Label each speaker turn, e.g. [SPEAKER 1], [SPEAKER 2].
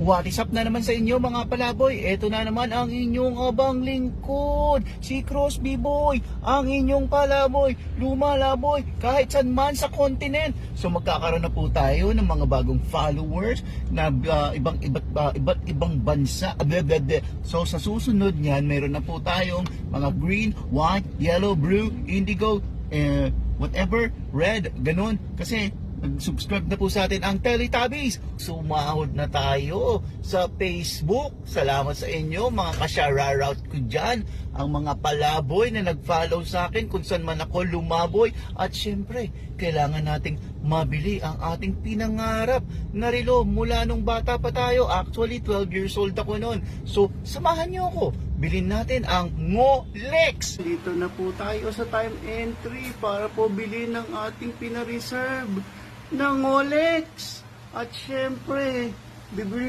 [SPEAKER 1] What is up na naman sa inyo mga palaboy? Ito na naman ang inyong abang lingkod, si Cross B-Boy, ang inyong palaboy, lumalaboy kahit saan man sa kontinent. So magkakaroon na po tayo ng mga bagong followers na iba't ibang bansa. So sa susunod niyan, meron na po tayong mga green, white, yellow, blue, indigo, whatever, red, ganun. Kasi subscribe na po sa atin ang Teletubbies. Sumahod na tayo sa Facebook. Salamat sa inyo mga ka-shoutout ko dyan. Ang mga palaboy na nag-follow sa akin kung saan man ako lumaboy. At syempre, kailangan nating mabili ang ating pinangarap na relo mula nung bata pa tayo. Actually, 12 years old ako noon. So, samahan niyo ako. Bilhin natin ang Molex. Dito na po tayo sa time entry para po bilhin ng ating pinareserve ng Molex. At syempre, bibili